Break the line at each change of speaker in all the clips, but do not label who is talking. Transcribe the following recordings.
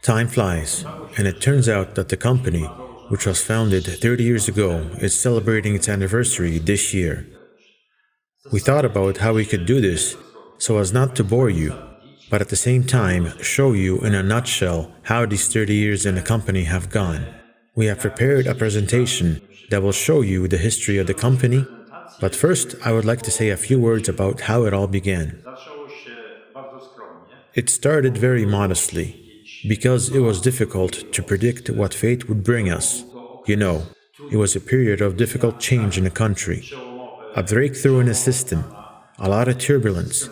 Time flies, and it turns out that the company, which was founded 30 years ago, is celebrating its anniversary this year. We thought about how we could do this so as not to bore you, but at the same time show you in a nutshell how these 30 years in the company have gone. We have prepared a presentation that will show you the history of the company, but first I would like to say a few words about how it all began. It started very modestly, because it was difficult to predict what fate would bring us. You know, it was a period of difficult change in the country, a breakthrough in the system, a lot of turbulence,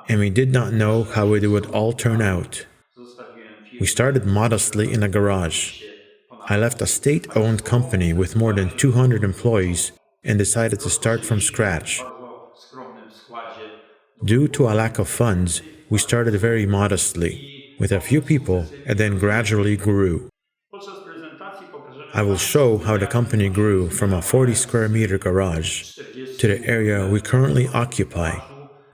and we did not know how it would all turn out. We started modestly in a garage. I left a state-owned company with more than 200 employees and decided to start from scratch. Due to a lack of funds, we started very modestly, with a few people, and then gradually grew. I will show how the company grew from a 40 square meter garage to the area we currently occupy,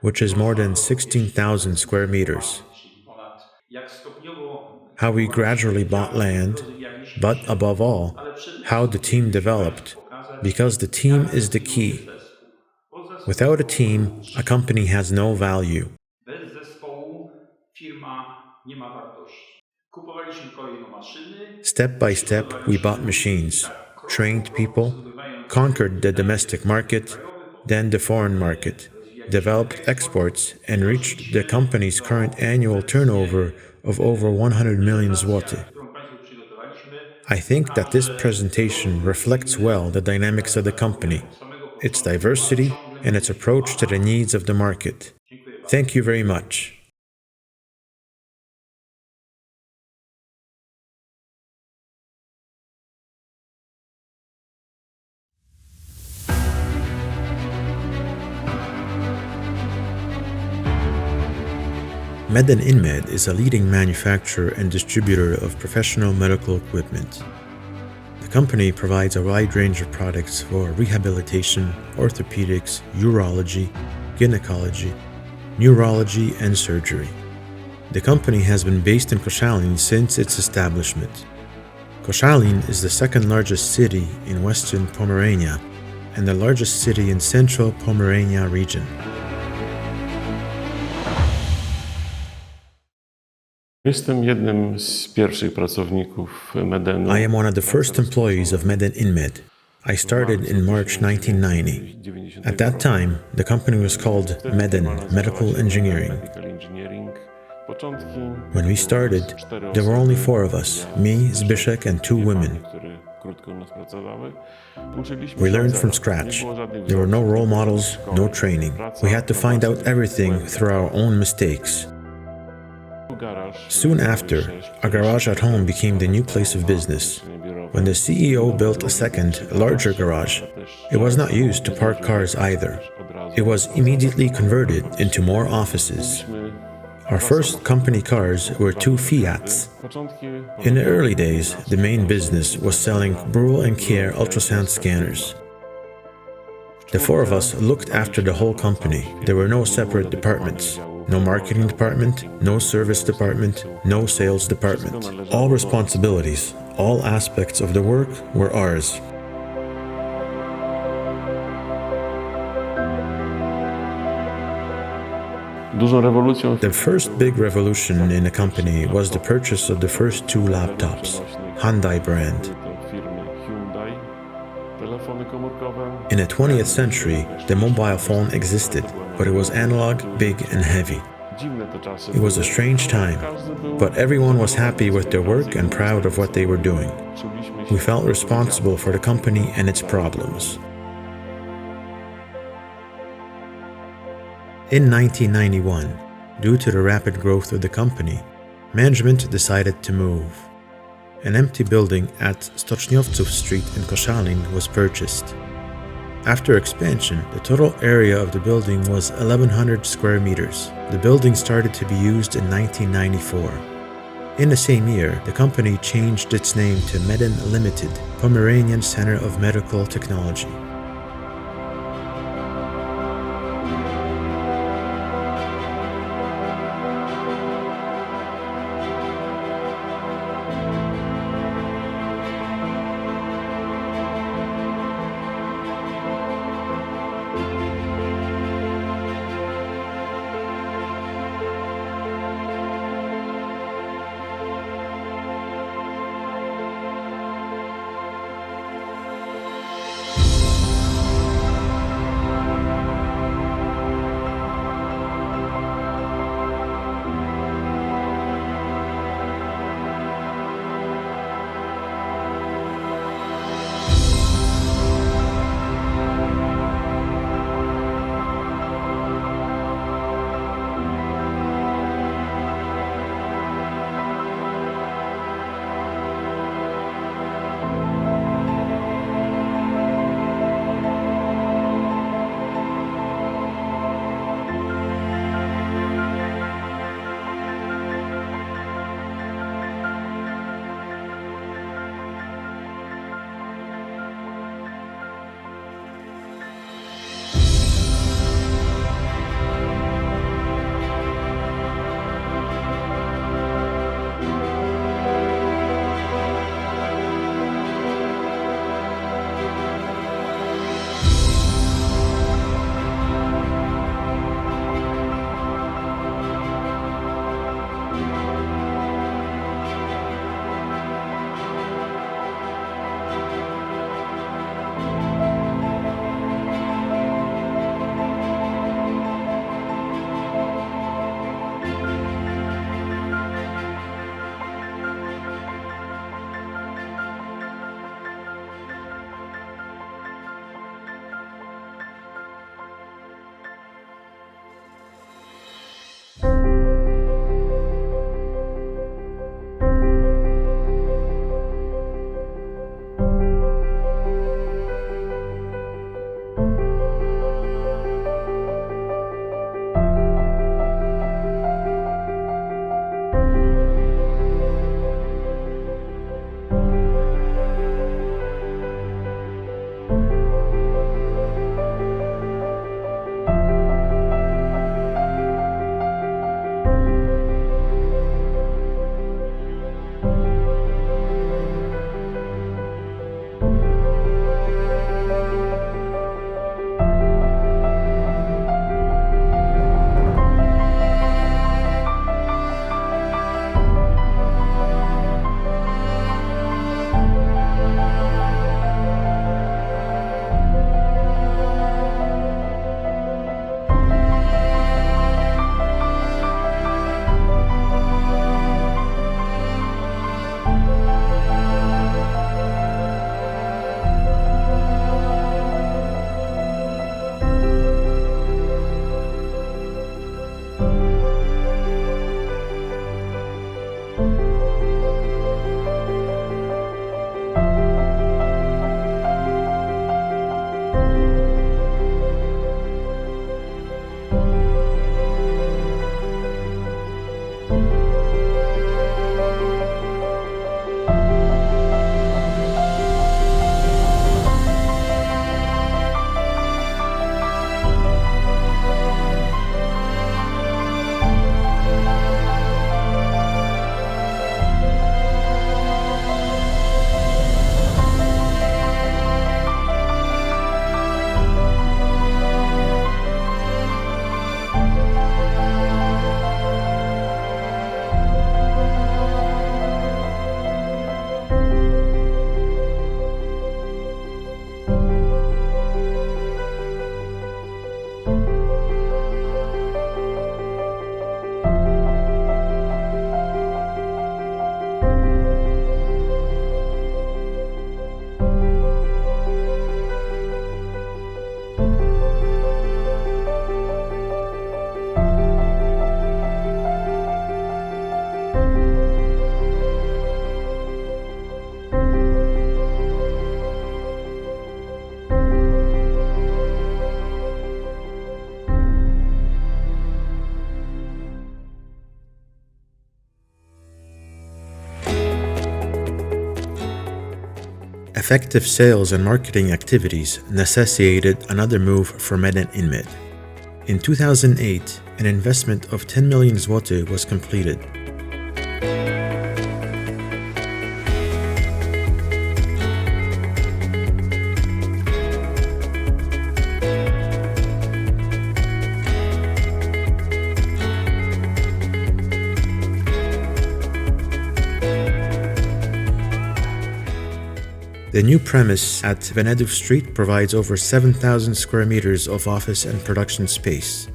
which is more than 16,000 square meters. How we gradually bought land, but above all, how the team developed, because the team is the key. Without a team, a company has no value.
Bez zespołu firma nie ma wartości. Kupowaliśmy kolejno maszyny.
Step by step, we bought machines, trained people, conquered the domestic market, then the foreign market, developed exports, and reached the company's current annual turnover of over 100 million zloty. I think that this presentation reflects well the dynamics of the company, its diversity, and its approach to the needs of the market. Thank you very much. Meden-Inmed is a leading manufacturer and distributor of professional medical equipment. The company provides a wide range of products for rehabilitation, orthopedics, urology, gynecology, neurology, and surgery. The company has been based in Koszalin since its establishment. Koszalin is the second largest city in western Pomerania and the largest city in central Pomerania region.
Jestem jednym z pierwszych pracowników Medenu.
I am one of the first employees of Meden-Inmed. I started in March 1990. At that time, the company was called Meden Medical Engineering. When we started, there were only 4 of us, me, Zbyszek, and 2 women. We learned from scratch. There were no role models, no training. We had to find out everything through our own mistakes. Soon after, our garage at home became the new place of business. When the CEO built a second, larger garage, it was not used to park cars either. It was immediately converted into more offices. Our first company cars were 2 Fiats. In the early days, the main business was selling Bruhl and Care ultrasound scanners. The 4 of us looked after the whole company. There were no separate departments. No marketing department, no service department, no sales department. All responsibilities, all aspects of the work were ours. The first big revolution in the company was the purchase of the first 2 laptops, Hyundai brand. In the 20th century, the mobile phone existed, but it was analog, big, and heavy. It was a strange time, but everyone was happy with their work and proud of what they were doing. We felt responsible for the company and its problems. In 1991, due to the rapid growth of the company, management decided to move. An empty building at Stoczniowców Street in Koszalin was purchased. After expansion, the total area of the building was 1,100 square meters. The building started to be used in 1994. In the same year, the company changed its name to Meden Limited, Pomeranian Center of Medical Technology. Effective sales and marketing activities necessitated another move for Meden-Inmed. In 2008, an investment of 10 million zloty was completed. The new premise at Venedów Street provides over 7,000 square meters of office and production space.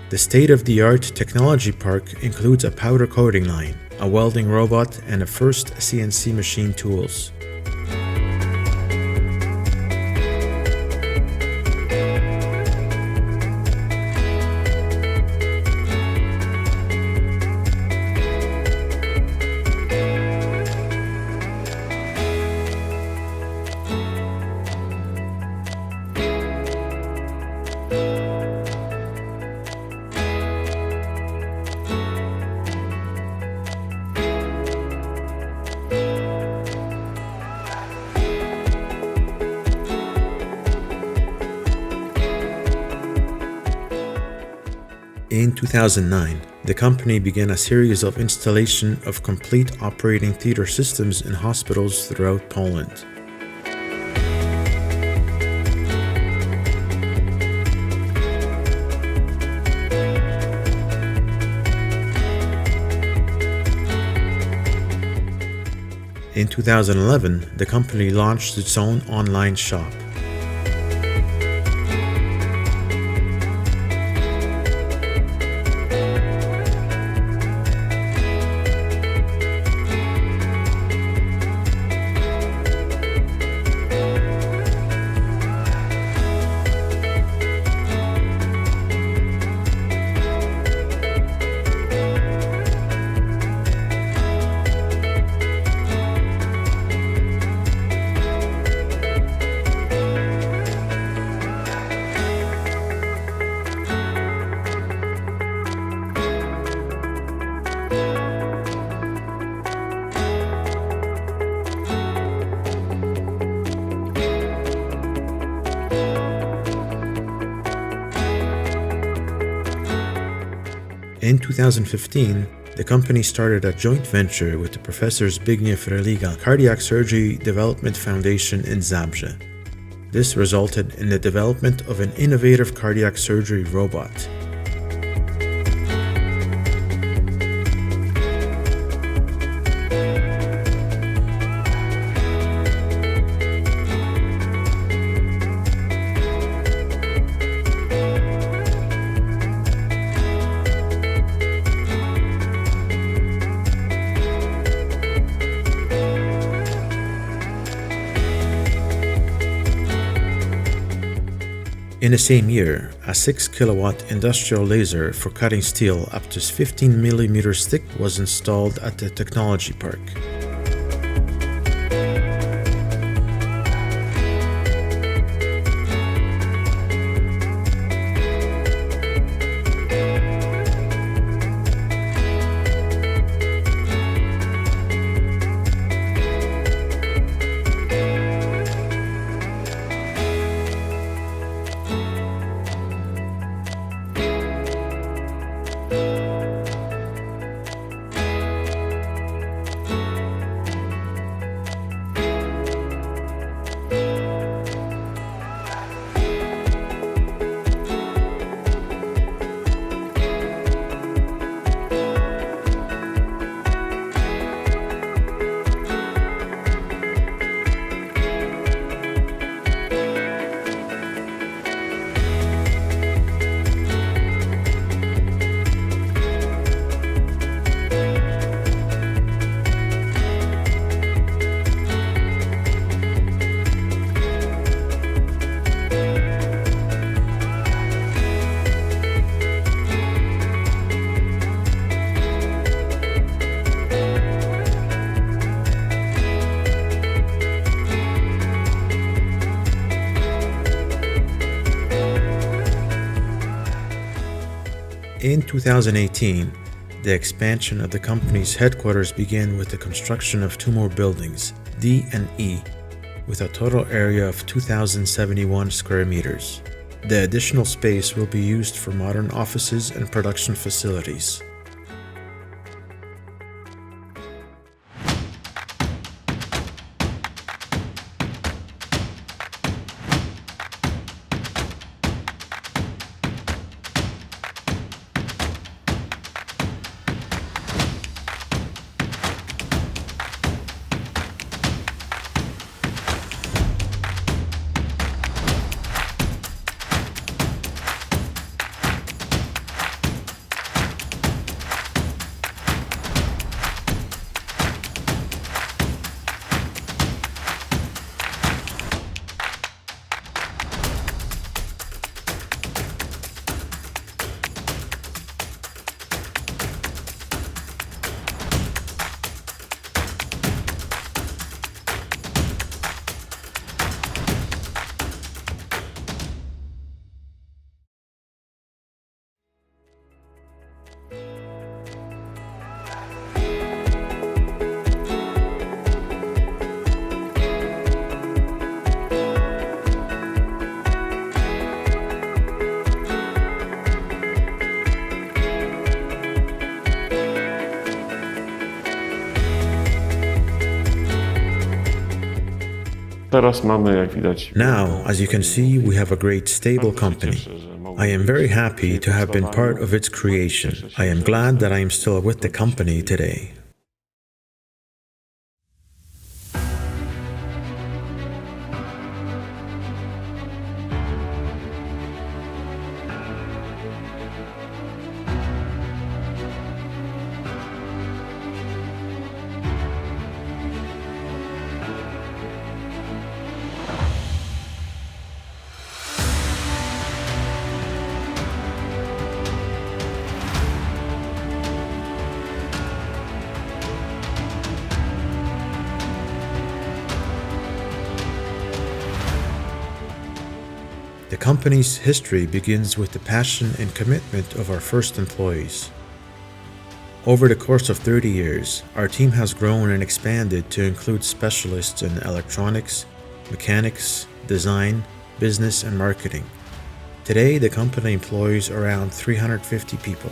The state-of-the-art technology park includes a powder coating line, a welding robot, and a first CNC machine tools. In 2009, the company began a series of installation of complete operating theater systems in hospitals throughout Poland. In 2011, the company launched its own online shop. In 2015, the company started a joint venture with the Professor Zbigniew Religa Cardiac Surgery Development Foundation in Zabrze. This resulted in the development of an innovative cardiac surgery robot. In the same year, a 6-kilowatt industrial laser for cutting steel up to 15 mm thick was installed at the technology park. In 2018, the expansion of the company's headquarters began with the construction of two more buildings, D and E, with a total area of 2,071 square meters. The additional space will be used for modern offices and production facilities.
Teraz mamy, jak widać,
Now, as you can see, we have a great stable company. I am very happy to have been part of its creation. I am glad that I am still with the company today. The company's history begins with the passion and commitment of our first employees. Over the course of 30 years, our team has grown and expanded to include specialists in electronics, mechanics, design, business, and marketing. Today, the company employs around 350 people.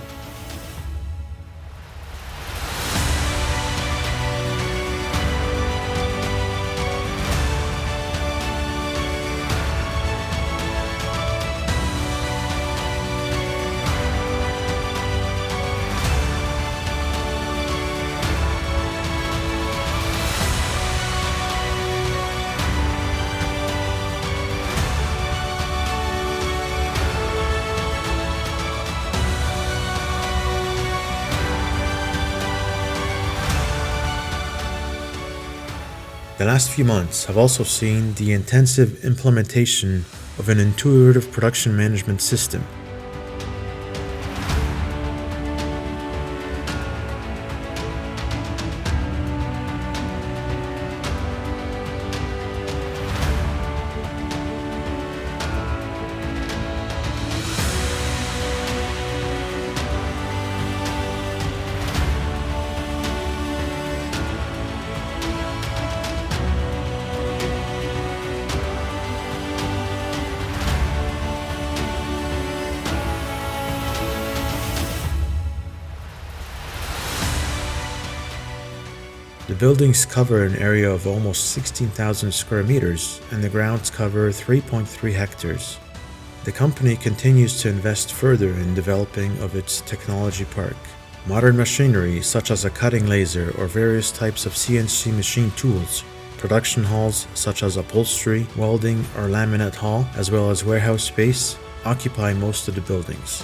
The last few months have also seen the intensive implementation of an intuitive production management system. The buildings cover an area of almost 16,000 square meters, and the grounds cover 3.3 hectares. The company continues to invest further in developing of its technology park. Modern machinery such as a cutting laser or various types of CNC machine tools, production halls such as upholstery, welding, or laminate hall, as well as warehouse space, occupy most of the buildings.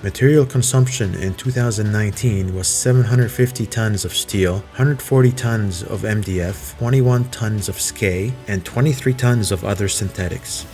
Material consumption in 2019 was 750 tons of steel, 140 tons of MDF, 21 tons of SK, and 23 tons of other synthetics.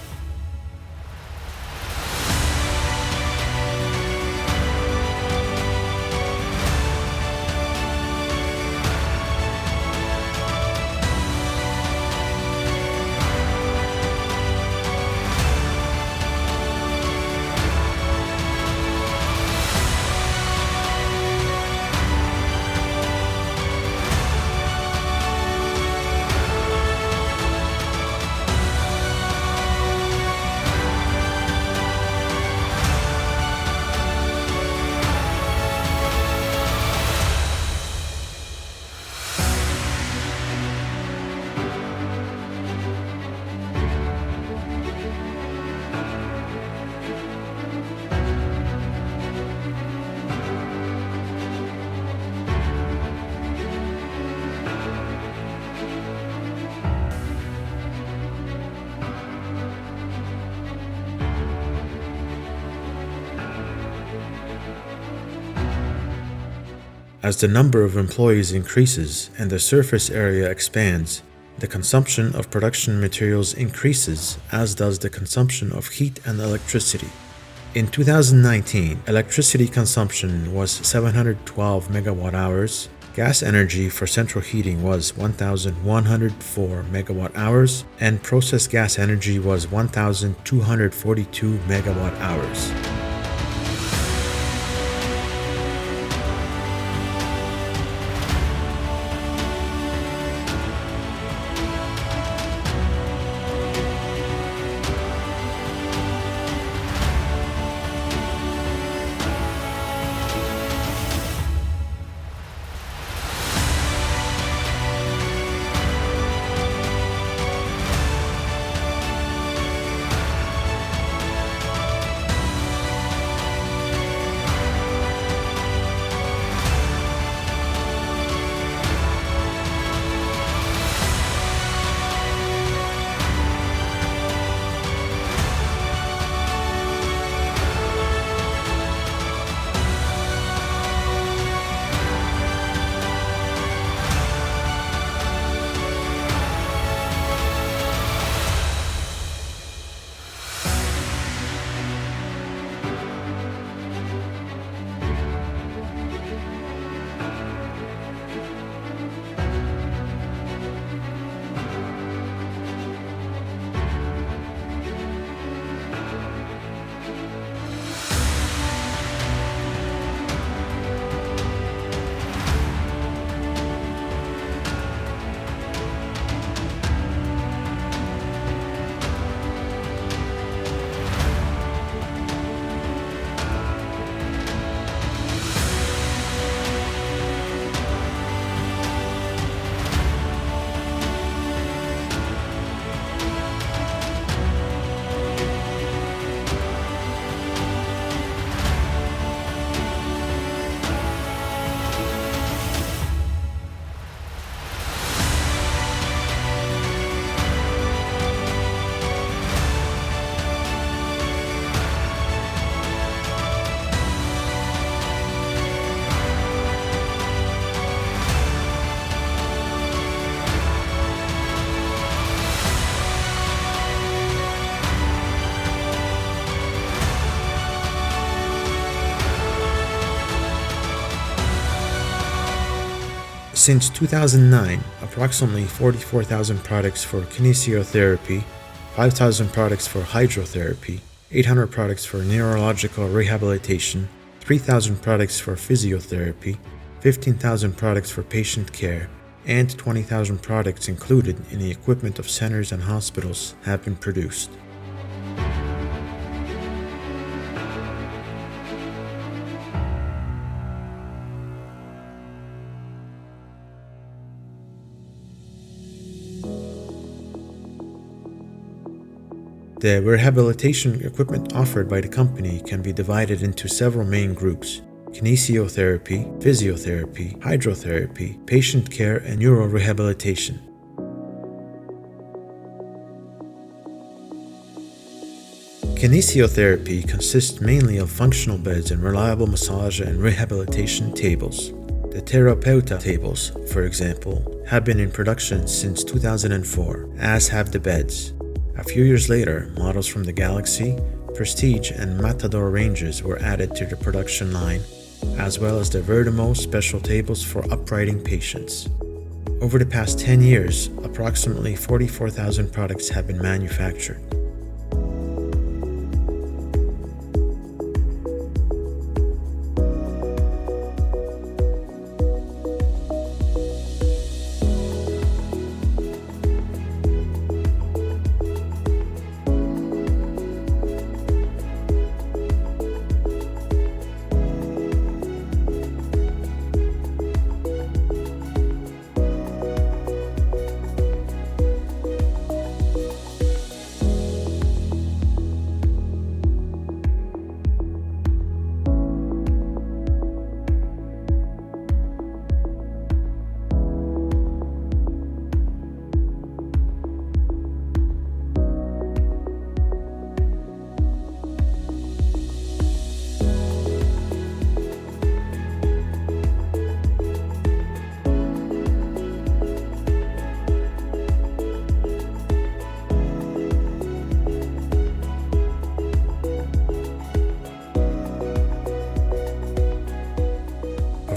As the number of employees increases and the surface area expands, the consumption of production materials increases, as does the consumption of heat and electricity. In 2019, electricity consumption was 712 megawatt hours, gas energy for central heating was 1,104 megawatt hours, and process gas energy was 1,242 megawatt hours. Since 2009, approximately 44,000 products for kinesiotherapy, 5,000 products for hydrotherapy, 800 products for neurological rehabilitation, 3,000 products for physiotherapy, 15,000 products for patient care, and 20,000 products included in the equipment of centers and hospitals have been produced. The rehabilitation equipment offered by the company can be divided into several main groups: kinesiotherapy, physiotherapy, hydrotherapy, patient care, and neurorehabilitation. Kinesiotherapy consists mainly of functional beds and reliable massage and rehabilitation tables. The Therapeuta tables, for example, have been in production since 2004, as have the beds. A few years later, models from the Galaxy, Prestige, and Matador ranges were added to the production line, as well as the Vertimo special tables for uprighting patients. Over the past 10 years, approximately 44,000 products have been manufactured.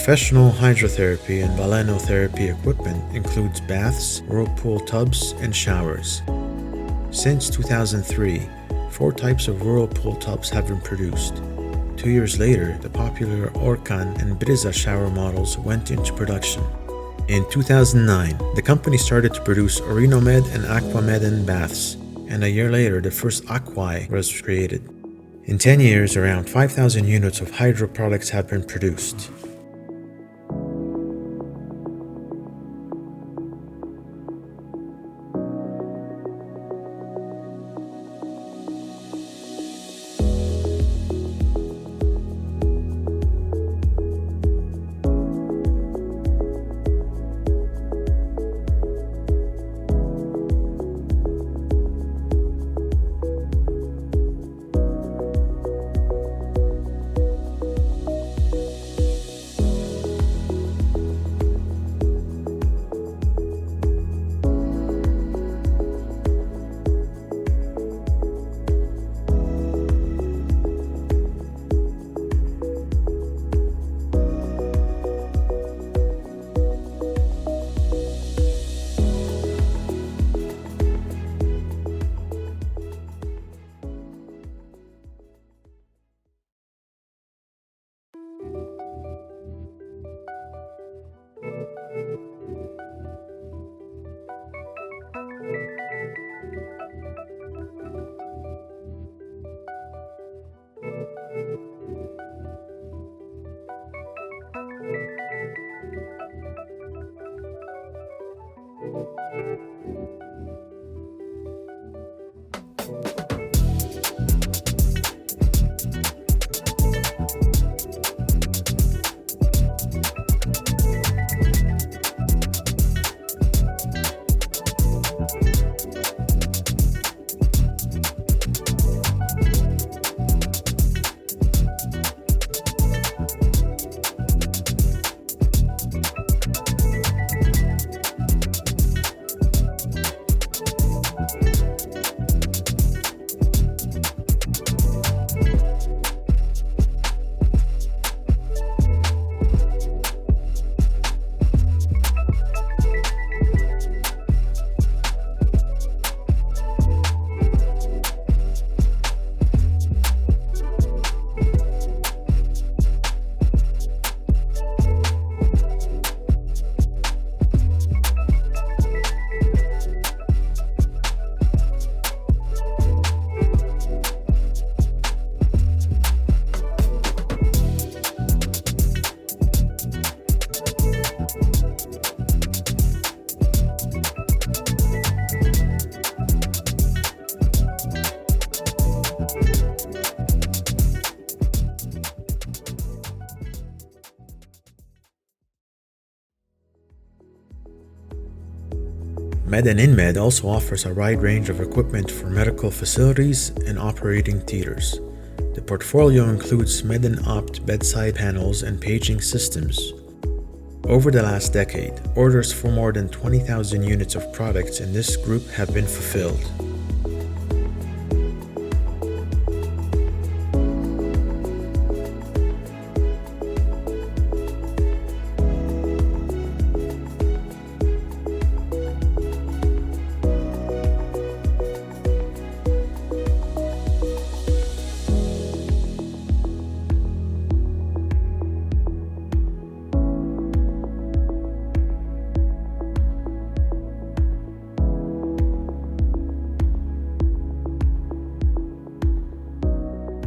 Professional hydrotherapy and balenotherapy equipment includes baths, whirlpool tubs, and showers. Since 2003, 4 types of whirlpool tubs have been produced. 2 years later, the popular Orkan and Briza shower models went into production. In 2009, the company started to produce Orinomed and Aquameden baths, and a year later the first Aquai was created. In 10 years, around 5,000 units of hydro products have been produced. Meden-Inmed also offers a wide range of equipment for medical facilities and operating theaters. The portfolio includes Meden-Opt bedside panels and paging systems. Over the last decade, orders for more than 20,000 units of products in this group have been fulfilled.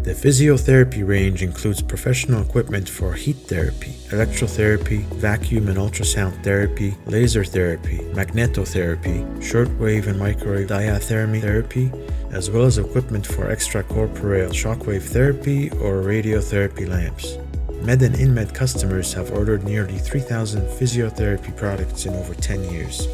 The physiotherapy range includes professional equipment for heat therapy, electrotherapy, vacuum and ultrasound therapy, laser therapy, magnetotherapy, shortwave and microwave diathermy therapy, as well as equipment for extracorporeal shockwave therapy or radiotherapy lamps. Meden-Inmed customers have ordered nearly 3,000 physiotherapy products in over 10 years.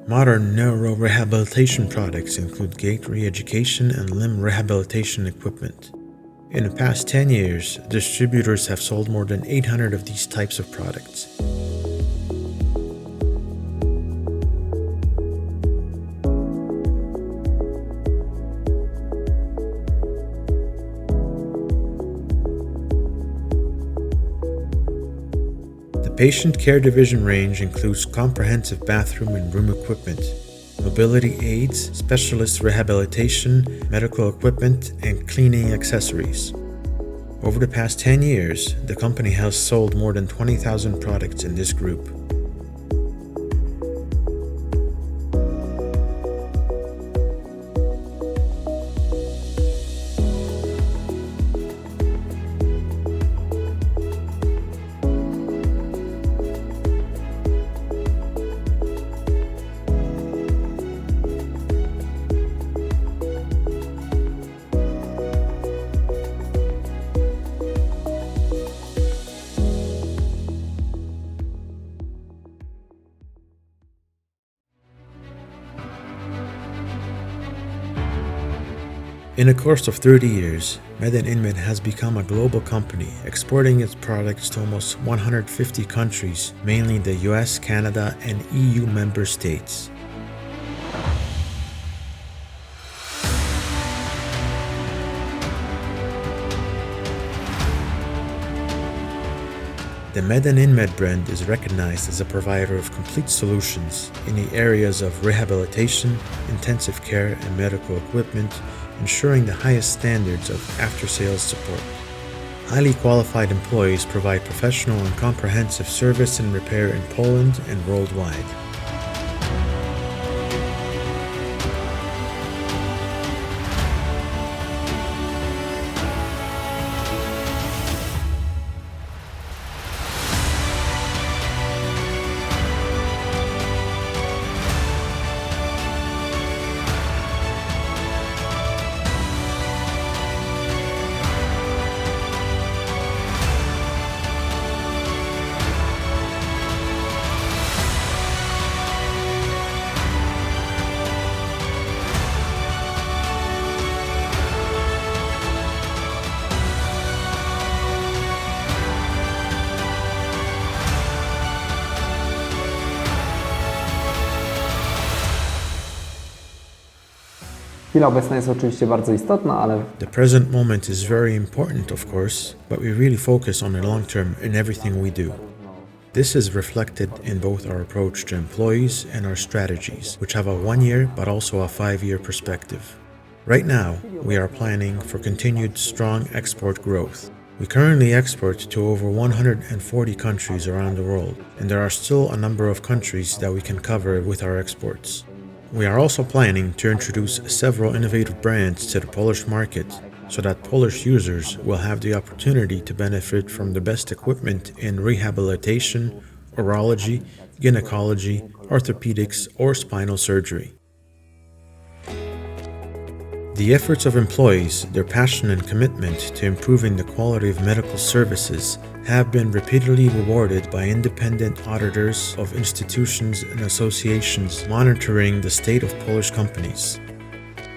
Modern neurorehabilitation products include gait re-education and limb rehabilitation equipment. In the past 10 years, distributors have sold more than 800 of these types of products. The Patient Care Division range includes comprehensive bathroom and room equipment, mobility aids, specialist rehabilitation, medical equipment, and cleaning accessories. Over the past 10 years, the company has sold more than 20,000 products in this group. In the course of 30 years, Meden-Inmed has become a global company, exporting its products to almost 150 countries, mainly the US, Canada, and EU member states. The Meden-Inmed brand is recognized as a provider of complete solutions in the areas of rehabilitation, intensive care, and medical equipment, ensuring the highest standards of after-sales support. Highly qualified employees provide professional and comprehensive service and repair in Poland and worldwide.
Chwila obecna jest oczywiście bardzo istotna, ale
The present moment is very important, of course, but we really focus on the long term in everything we do. This is reflected in both our approach to employees and our strategies, which have a 1-year but also a 5-year perspective. Right now, we are planning for continued strong export growth. We currently export to over 140 countries around the world, and there are still a number of countries that we can cover with our exports. We are also planning to introduce several innovative brands to the Polish market so that Polish users will have the opportunity to benefit from the best equipment in rehabilitation, urology, gynecology, orthopedics, or spinal surgery. The efforts of employees, their passion and commitment to improving the quality of medical services have been repeatedly rewarded by independent auditors of institutions and associations monitoring the state of Polish companies.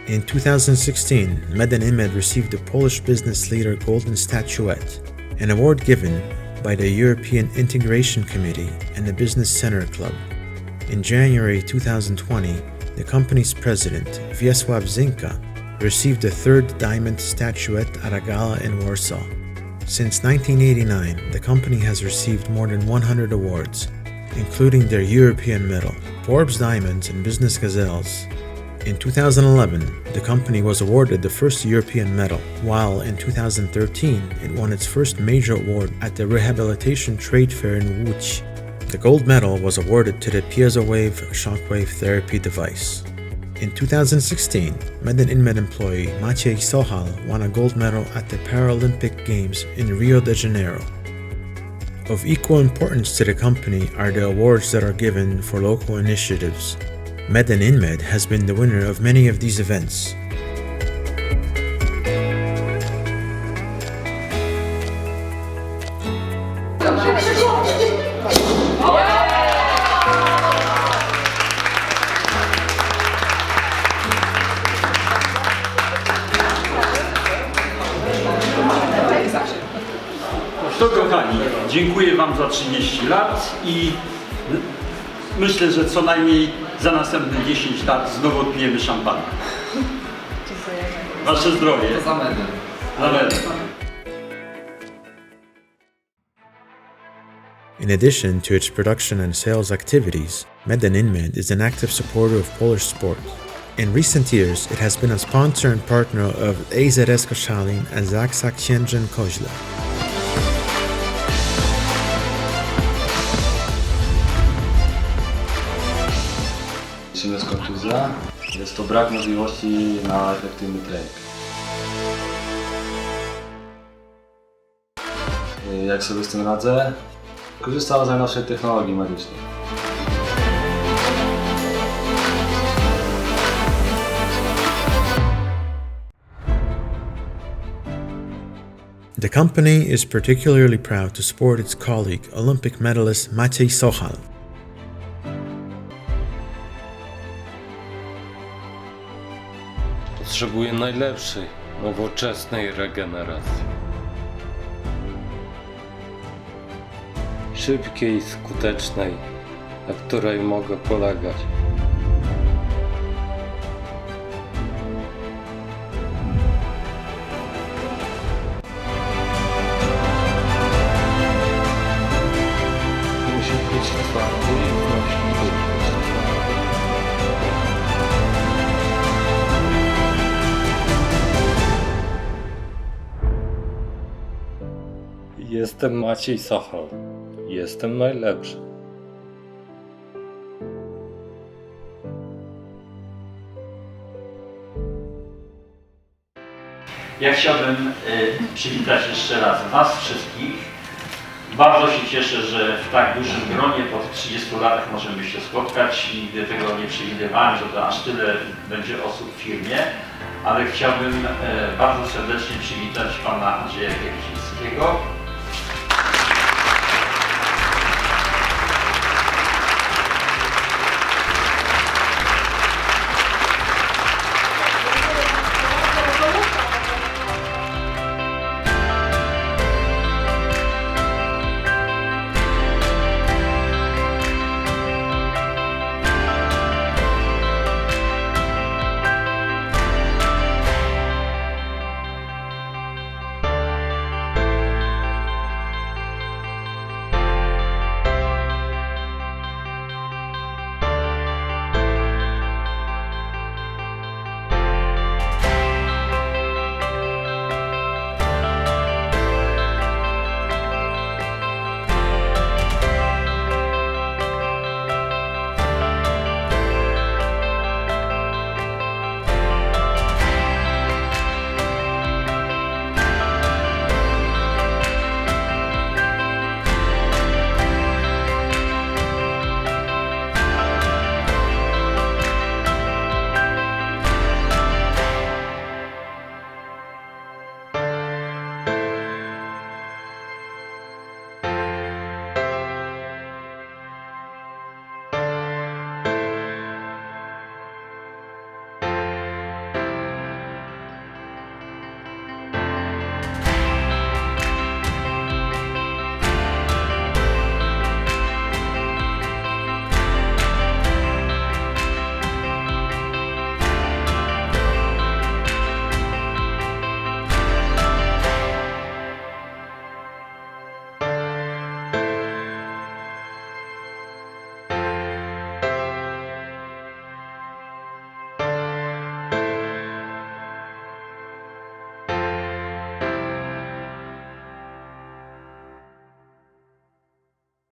In 2016, Meden-Inmed received the Polish Business Leader Golden Statuette, an award given by the European Integration Committee and the Business Center Club. In January 2020, the company's president, Wiesław Zinka, received the third Diamond Statuette at a gala in Warsaw. Since 1989, the company has received more than 100 awards, including their European Medal, Forbes Diamonds, and Business Gazelles. In 2011, the company was awarded the first European medal, while in 2013 it won its first major award at the Rehabilitation Trade Fair in Łódź. The gold medal was awarded to the PiezoWave shockwave therapy device. In 2016, Meden-Inmed employee Maciej Sochal won a gold medal at the Paralympic Games in Rio de Janeiro. Of equal importance to the company are the awards that are given for local initiatives. Meden-Inmed has been the winner of many of these events.
To kochani, dziękuję Wam za 30 lat i myślę, że co najmniej za następne 10 lat znowu odpijemy szampana. Wasze zdrowie.
za Meden.
Za Meden.
In addition to its production and sales activities, Meden-Inmed is an active supporter of Polish sport. In recent years, it has been a sponsor and partner of AZS Koszalin and Zaksa Księżyn-Koźle.
Czym jest kontuzja? Jest to brak możliwości na efektywny trening. Jak sobie z tym radzę? Korzystam z najnowszej technologii medycznej.
The company is particularly proud to support its colleague, Olympic medalist Maciej Sochal.
Potrzebuję najlepszej, nowoczesnej regeneracji. Szybkiej, skutecznej, na której mogę polegać. Musi być twardy i wnosić Jestem Maciej Sochal. Jestem najlepszy.
Ja chciałbym przywitać jeszcze raz Was wszystkich. Bardzo się cieszę, że w tak dużym gronie po 30 latach możemy się spotkać. Nigdy tego nie przewidywałem, że to aż tyle będzie osób w firmie, ale chciałbym bardzo serdecznie przywitać Pana Andrzeja Kierczyńskiego,